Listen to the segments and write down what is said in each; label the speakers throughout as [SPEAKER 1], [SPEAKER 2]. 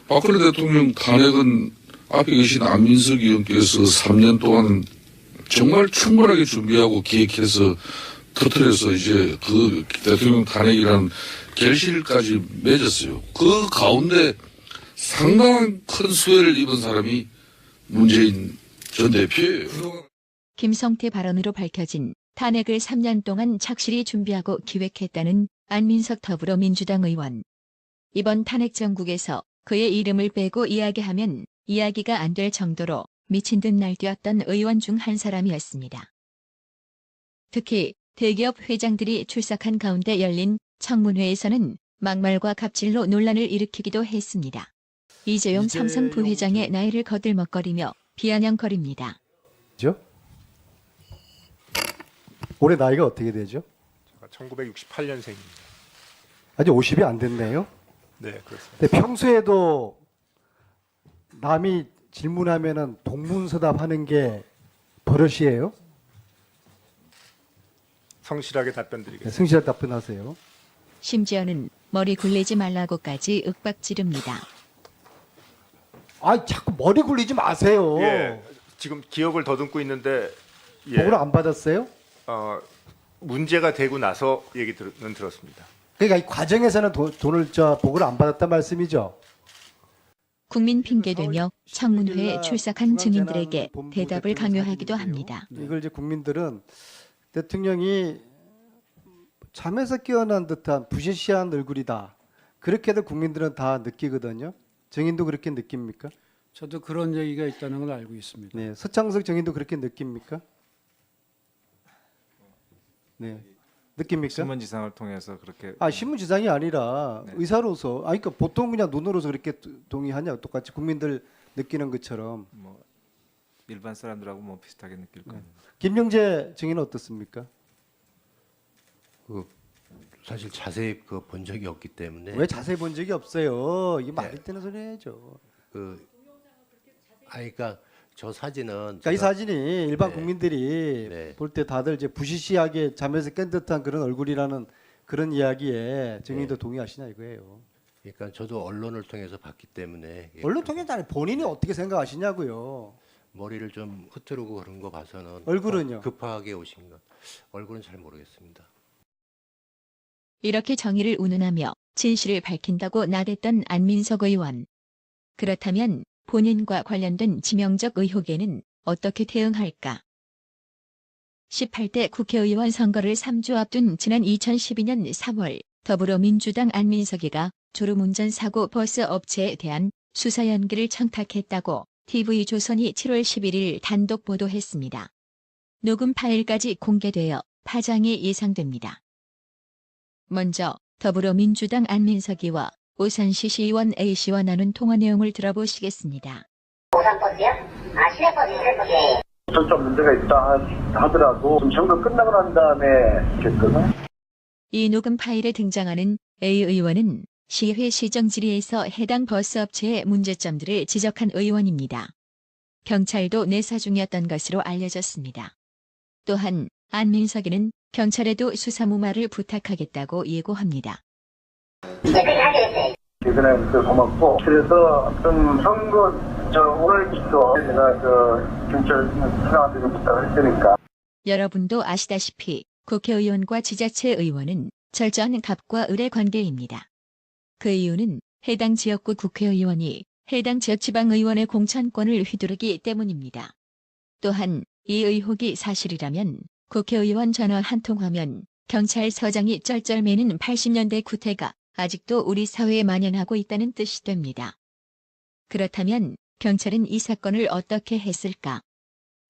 [SPEAKER 1] 박근혜 대통령 탄핵은 앞에 계신 안민석 의원께서 3년 동안 정말 충분하게 준비하고 기획해서 터뜨려서 이제 그 대통령 탄핵이라는 결실까지 맺었어요. 그 가운데 상당한 큰 수혜를 입은 사람이 문재인 전 대표예요.
[SPEAKER 2] 김성태 발언으로 밝혀진 탄핵을 3년 동안 착실히 준비하고 기획했다는 안민석 더불어민주당 의원. 이번 탄핵 정국에서 그의 이름을 빼고 이야기하면 이야기가 안 될 정도로 미친 듯 날뛰었던 의원 중 한 사람이었습니다. 특히 대기업 회장들이 출석한 가운데 열린 청문회에서는 막말과 갑질로 논란을 일으키기도 했습니다. 이재용 삼성 부회장의 나이를 거들먹거리며 비아냥거립니다.
[SPEAKER 3] 그죠? 올해 나이가 어떻게 되죠?
[SPEAKER 4] 제가 1968년생입니다.
[SPEAKER 3] 아직 50이 안 됐네요.
[SPEAKER 4] 네, 그렇습니다.
[SPEAKER 3] 근데 평소에도 남이 질문하면은 동문서답하는 게 버릇이에요?
[SPEAKER 4] 성실하게
[SPEAKER 3] 네,
[SPEAKER 4] 답변드리겠습니다.
[SPEAKER 3] 성실하게 답변하세요.
[SPEAKER 2] 심지어는 머리 굴리지 말라고까지 윽박 지릅니다.
[SPEAKER 3] 아, 자꾸 머리 굴리지 마세요.
[SPEAKER 4] 예, 지금 기억을 더듬고 있는데 예,
[SPEAKER 3] 보고를 안 받았어요?
[SPEAKER 4] 문제가 되고 나서 얘기는 들었습니다.
[SPEAKER 3] 그러니까 이 과정에서는 돈을 보고를 안 받았단 말씀이죠.
[SPEAKER 2] 국민 핑계대며 청문회에 출석한 증인들에게 대답을 강요하기도 합니다.
[SPEAKER 3] 이걸 이제 국민들은 대통령이 잠에서 깨어난 듯한 부시시한 얼굴이다. 그렇게도 국민들은 다 느끼거든요. 증인도 그렇게 느낍니까?
[SPEAKER 5] 저도 그런 얘기가 있다는 걸 알고 있습니다.
[SPEAKER 3] 네, 서창석 증인도 그렇게 느낍니까? 네, 느낍니까?
[SPEAKER 6] 신문지상을 통해서 그렇게
[SPEAKER 3] 신문지상이 아니라
[SPEAKER 6] 네.
[SPEAKER 3] 의사로서, 그러니까 보통 그냥 눈으로서 그렇게 동의하냐? 똑같이 국민들 느끼는 것처럼.
[SPEAKER 6] 뭐 일반 사람들하고 뭐 비슷하게 느낄 거예요.
[SPEAKER 3] 김영재 증인은 어떻습니까?
[SPEAKER 7] 사실 자세히 본 적이 없기 때문에
[SPEAKER 3] 왜 자세히 본 적이 없어요? 이게 말이 되는 소리 해야죠.
[SPEAKER 7] 그러니까 저 사진은
[SPEAKER 3] 그러니까 이 사진이 일반
[SPEAKER 7] 네.
[SPEAKER 3] 국민들이
[SPEAKER 7] 네.
[SPEAKER 3] 볼 때 다들 이제 부시시하게 잠에서 깬 듯한 그런 얼굴이라는 그런 이야기에 증인도
[SPEAKER 7] 네.
[SPEAKER 3] 동의하시냐 이거예요.
[SPEAKER 7] 그러니까 저도 언론을 통해서 봤기 때문에
[SPEAKER 3] 언론 통해서 아니 본인이 어떻게 생각하시냐고요.
[SPEAKER 7] 머리를 좀 흐트르고 그런 거 봐서는
[SPEAKER 3] 얼굴은요?
[SPEAKER 7] 급하게 오신 것 얼굴은 잘 모르겠습니다.
[SPEAKER 2] 이렇게 정의를 운운하며 진실을 밝힌다고 나댔던 안민석 의원. 그렇다면 본인과 관련된 지명적 의혹에는 어떻게 대응할까? 18대 국회의원 선거를 3주 앞둔 지난 2012년 3월 더불어민주당 안민석이가 졸음운전 사고 버스 업체에 대한 수사 연기를 청탁했다고 TV조선이 7월 11일 단독 보도했습니다. 녹음 파일까지 공개되어 파장이 예상됩니다. 먼저 더불어민주당 안민석이와 오산시 시의원 A씨와 나눈 통화 내용을 들어보시겠습니다.
[SPEAKER 8] 오산버스요? 시내버스.
[SPEAKER 9] 좀 문제가 있다 하더라도 좀 선거 끝나고 난 다음에 됐거든.
[SPEAKER 2] 이 녹음 파일에 등장하는 A 의원은 시회 시정 질의에서 해당 버스 업체의 문제점들을 지적한 의원입니다. 경찰도 내사 중이었던 것으로 알려졌습니다. 또한 안민석이는 경찰에도 수사무마를 부탁하겠다고 예고합니다.
[SPEAKER 8] 네, 그렇게 하기로 했어요.
[SPEAKER 9] 이번에 고맙고 그래서 어떤 선거 오늘부터 내가 경찰 사람한테 좀 부탁을 할 테니까.
[SPEAKER 2] 여러분도 아시다시피 국회의원과 지자체 의원은 철저한 갑과 을의 관계입니다. 그 이유는 해당 지역구 국회의원이 해당 지역 지방의원의 공천권을 휘두르기 때문입니다. 또한 이 의혹이 사실이라면 국회의원 전화 한 통화면 경찰서장이 쩔쩔매는 80년대 구태가 아직도 우리 사회에 만연하고 있다는 뜻이 됩니다. 그렇다면 경찰은 이 사건을 어떻게 했을까?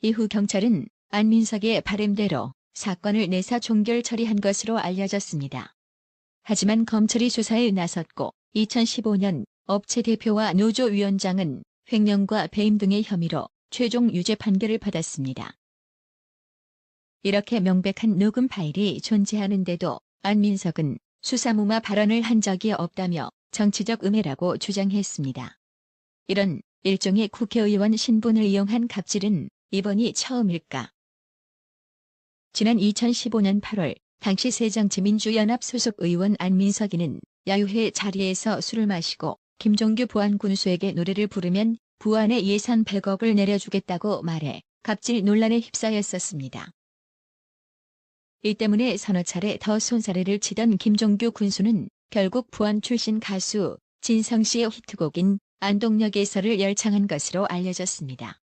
[SPEAKER 2] 이후 경찰은 안민석의 바람대로 사건을 내사 종결 처리한 것으로 알려졌습니다. 하지만 검찰이 수사에 나섰고 2015년 업체 대표와 노조 위원장은 횡령과 배임 등의 혐의로 최종 유죄 판결을 받았습니다. 이렇게 명백한 녹음 파일이 존재하는데도 안민석은 수사무마 발언을 한 적이 없다며 정치적 음해라고 주장했습니다. 이런 일종의 국회의원 신분을 이용한 갑질은 이번이 처음일까? 지난 2015년 8월 당시 새정치민주연합 소속 의원 안민석이는 야유회 자리에서 술을 마시고 김종규 보안 군수에게 노래를 부르면 부안에 예산 100억을 내려주겠다고 말해 갑질 논란에 휩싸였었습니다. 이 때문에 서너 차례 더 손사래를 치던 김종규 군수는 결국 부안 출신 가수 진성 씨의 히트곡인 안동역에서를 열창한 것으로 알려졌습니다.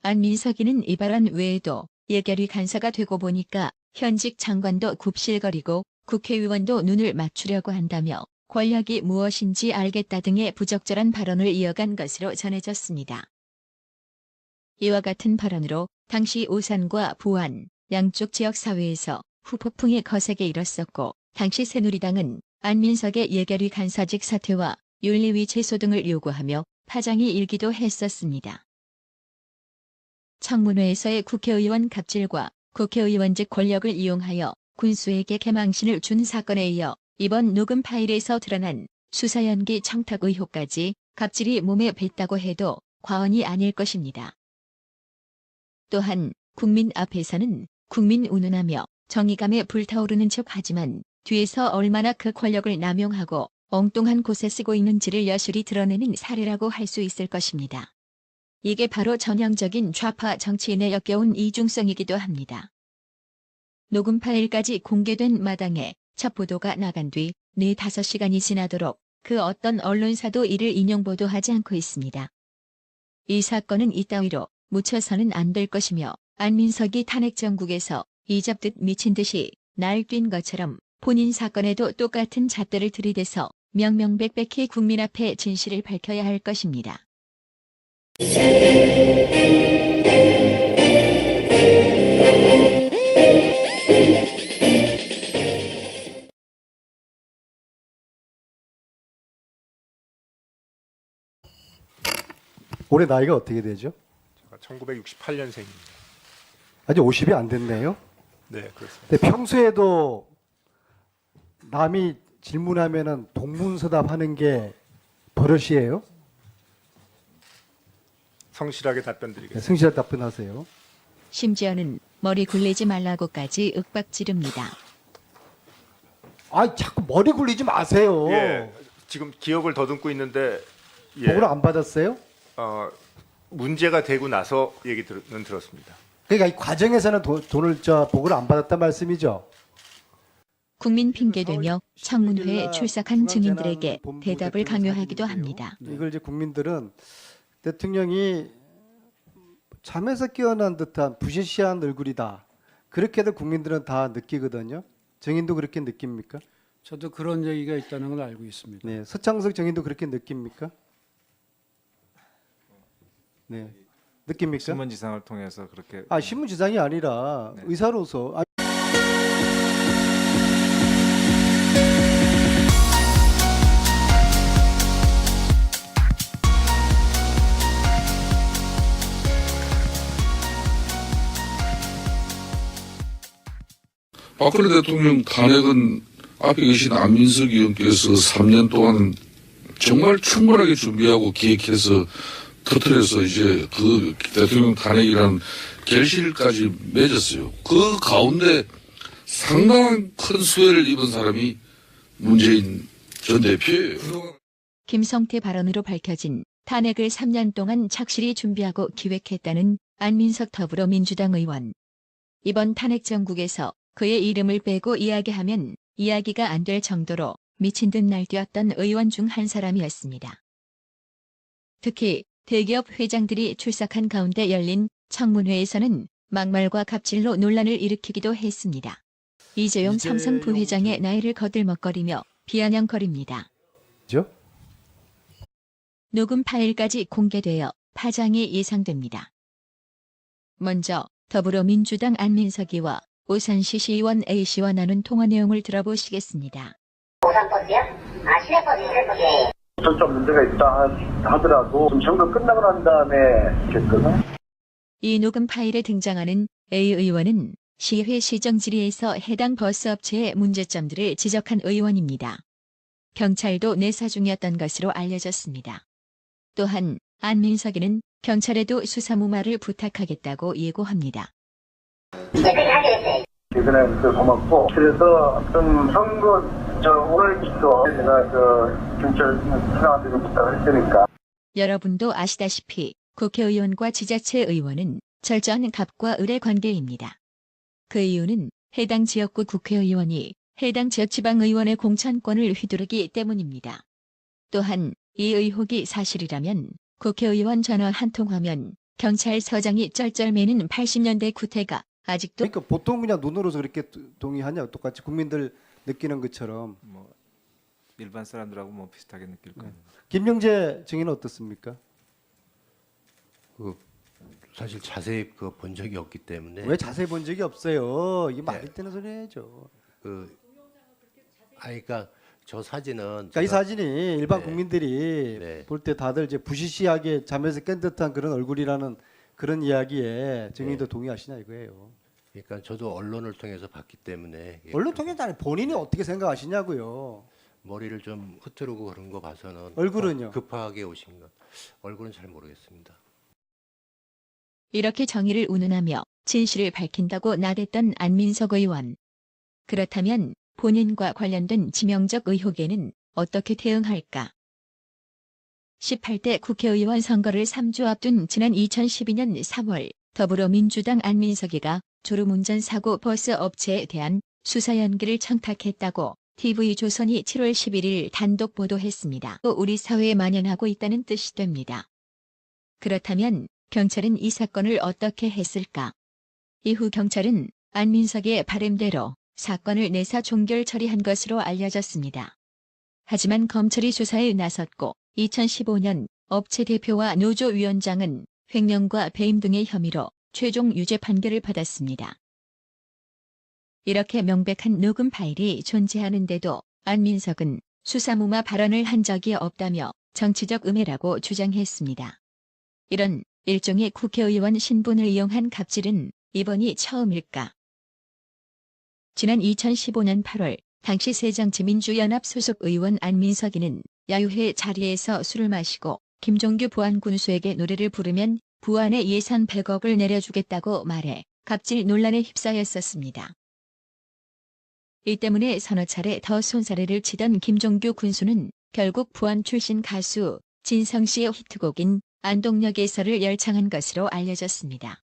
[SPEAKER 2] 안민석이는 이 발언 외에도 예결위 간사가 되고 보니까 현직 장관도 굽실거리고 국회의원도 눈을 맞추려고 한다며 권력이 무엇인지 알겠다 등의 부적절한 발언을 이어간 것으로 전해졌습니다. 이와 같은 발언으로 당시 오산과 부안 양쪽 지역사회에서 후폭풍이 거세게 일었었고 당시 새누리당은 안민석의 예결위 간사직 사퇴와 윤리위 제소 등을 요구하며 파장이 일기도 했었습니다. 청문회에서의 국회의원 갑질과 국회의원직 권력을 이용하여 군수에게 개망신을 준 사건에 이어 이번 녹음 파일에서 드러난 수사 연기 청탁 의혹까지 갑질이 몸에 뱄다고 해도 과언이 아닐 것입니다. 또한 국민 앞에서는 국민 운운하며 정의감에 불타오르는 척하지만 뒤에서 얼마나 그 권력을 남용하고 엉뚱한 곳에 쓰고 있는지를 여실히 드러내는 사례라고 할 수 있을 것입니다. 이게 바로 전형적인 좌파 정치인의 역겨운 이중성이기도 합니다. 녹음 파일까지 공개된 마당에 첫 보도가 나간 뒤 4-5시간이 지나도록 그 어떤 언론사도 이를 인용 보도하지 않고 있습니다. 이 사건은 이따위로 묻혀서는 안 될 것이며 안민석이 탄핵 정국에서 이잡듯 미친 듯이 날뛴 것처럼 본인 사건에도 똑같은 잣대를 들이대서 명명백백히 국민 앞에 진실을 밝혀야 할 것입니다.
[SPEAKER 3] 올해 나이가 어떻게 되죠?
[SPEAKER 4] 제가 1968년생입니다.
[SPEAKER 3] 아직 50이 안 됐네요.
[SPEAKER 4] 네, 그렇습니다.
[SPEAKER 3] 근데 평소에도 남이 질문하면은 동문서답하는 게 버릇이에요?
[SPEAKER 4] 성실하게 답변드리겠습니다.
[SPEAKER 3] 네, 성실한 답변하세요.
[SPEAKER 2] 심지어는 머리 굴리지 말라고까지 윽박 지릅니다.
[SPEAKER 3] 아, 자꾸 머리 굴리지 마세요.
[SPEAKER 4] 예, 지금 기억을 더듬고 있는데 예,
[SPEAKER 3] 보고를 안 받았어요?
[SPEAKER 4] 문제가 되고 나서 얘기는 들었습니다.
[SPEAKER 3] 그러니까 이 과정에서는 돈을 보고를 안 받았단 말씀이죠.
[SPEAKER 2] 국민 핑계대며 청문회에 출석한 증인들에게 대답을 강요하기도 합니다.
[SPEAKER 3] 이걸 이제 국민들은 대통령이 잠에서 깨어난 듯한 부시시한 얼굴이다. 그렇게들 국민들은 다 느끼거든요. 정인도 그렇게 느낍니까?
[SPEAKER 5] 저도 그런 얘기가 있다는 걸 알고 있습니다.
[SPEAKER 3] 네, 서창석 정인도 그렇게 느낍니까? 네, 느낍니까?
[SPEAKER 6] 신문지상을 통해서 그렇게
[SPEAKER 3] 신문지상이 아니라
[SPEAKER 6] 네.
[SPEAKER 3] 의사로서.
[SPEAKER 1] 박근혜 대통령 탄핵은 앞에 계신 안민석 의원께서 3년 동안 정말 충분하게 준비하고 기획해서 터뜨려서 이제 그 대통령 탄핵이라는 결실까지 맺었어요. 그 가운데 상당한 큰 수혜를 입은 사람이 문재인 전 대표예요.
[SPEAKER 2] 김성태 발언으로 밝혀진 탄핵을 3년 동안 착실히 준비하고 기획했다는 안민석 더불어민주당 의원. 이번 탄핵 정국에서 그의 이름을 빼고 이야기하면 이야기가 안 될 정도로 미친 듯 날뛰었던 의원 중 한 사람이었습니다. 특히 대기업 회장들이 출석한 가운데 열린 청문회에서는 막말과 갑질로 논란을 일으키기도 했습니다. 이재용 삼성 부회장의 나이를 거들먹거리며 비아냥거립니다.
[SPEAKER 3] 그죠?
[SPEAKER 2] 녹음 파일까지 공개되어 파장이 예상됩니다. 먼저 더불어민주당 안민석이와 오산시 시의원 A씨와 나눈 통화 내용을 들어보시겠습니다.
[SPEAKER 8] 오산버스요? 시내버스, 시내버스.
[SPEAKER 9] 좀 문제가 있다 하더라도 좀 정도 끝나고 난 다음에 있겠거든.
[SPEAKER 2] 이 녹음 파일에 등장하는 A 의원은 시회 시정 질의에서 해당 버스업체의 문제점들을 지적한 의원입니다. 경찰도 내사 중이었던 것으로 알려졌습니다. 또한 안민석이는 경찰에도 수사 무마를 부탁하겠다고 예고합니다.
[SPEAKER 8] 네, 그렇게 하기로 했어요.
[SPEAKER 9] 최근에 고맙고 그래서 어떤 선거 오늘 있어 내가 경찰 수사한테 좀 부탁을 했으니까.
[SPEAKER 2] 여러분도 아시다시피 국회의원과 지자체 의원은 철저한 갑과 을의 관계입니다. 그 이유는 해당 지역구 국회의원이 해당 지역 지방의원의 공천권을 휘두르기 때문입니다. 또한 이 의혹이 사실이라면 국회의원 전화 한 통화면 경찰서장이 쩔쩔매는 80년대 구태가 아직도
[SPEAKER 3] 그러니까 보통 그냥 눈으로서 그렇게 동의하냐? 똑같이 국민들 느끼는 것처럼.
[SPEAKER 6] 뭐 일반 사람들하고 뭐 비슷하게 느낄 거예요.
[SPEAKER 3] 김영재 증인은 어떻습니까?
[SPEAKER 7] 그 사실 자세히 그 본 적이 없기 때문에
[SPEAKER 3] 왜 자세히 본 적이 없어요? 이게 말이 되는 소리 해야죠.
[SPEAKER 7] 그러니까 저 사진은
[SPEAKER 3] 그러니까 이 사진이 일반
[SPEAKER 7] 네.
[SPEAKER 3] 국민들이
[SPEAKER 7] 네.
[SPEAKER 3] 볼 때 다들 이제 부시시하게 잠에서 깬 듯한 그런 얼굴이라는 그런 이야기에 증인도
[SPEAKER 7] 네.
[SPEAKER 3] 동의하시냐 이거예요.
[SPEAKER 7] 그러니까 저도 언론을 통해서 봤기 때문에
[SPEAKER 3] 언론 통해서 아니 본인이 어떻게 생각하시냐고요.
[SPEAKER 7] 머리를 좀 흐트르고 그런 거 봐서는
[SPEAKER 3] 얼굴은요?
[SPEAKER 7] 급하게 오신 것. 얼굴은 잘 모르겠습니다.
[SPEAKER 2] 이렇게 정의를 운운하며 진실을 밝힌다고 나댔던 안민석 의원. 그렇다면 본인과 관련된 지명적 의혹에는 어떻게 대응할까? 18대 국회의원 선거를 3주 앞둔 지난 2012년 3월 더불어민주당 안민석이가 졸음운전 사고 버스 업체에 대한 수사 연기를 청탁했다고 TV조선이 7월 11일 단독 보도했습니다. 또 우리 사회에 만연하고 있다는 뜻이 됩니다. 그렇다면 경찰은 이 사건을 어떻게 했을까? 이후 경찰은 안민석의 바람대로 사건을 내사 종결 처리한 것으로 알려졌습니다. 하지만 검찰이 수사에 나섰고 2015년 업체 대표와 노조 위원장은 횡령과 배임 등의 혐의로 최종 유죄 판결을 받았습니다. 이렇게 명백한 녹음 파일이 존재하는데도 안민석은 수사무마 발언을 한 적이 없다며 정치적 음해라고 주장했습니다. 이런 일종의 국회의원 신분을 이용한 갑질은 이번이 처음일까? 지난 2015년 8월 당시 새정치민주연합 소속 의원 안민석이는 야유회 자리에서 술을 마시고 김종규 보안군수에게 노래를 부르면 부안에 예산 100억을 내려주겠다고 말해 갑질 논란에 휩싸였었습니다. 이 때문에 서너 차례 더 손사래를 치던 김종규 군수는 결국 부안 출신 가수 진성 씨의 히트곡인 안동역에서를 열창한 것으로 알려졌습니다.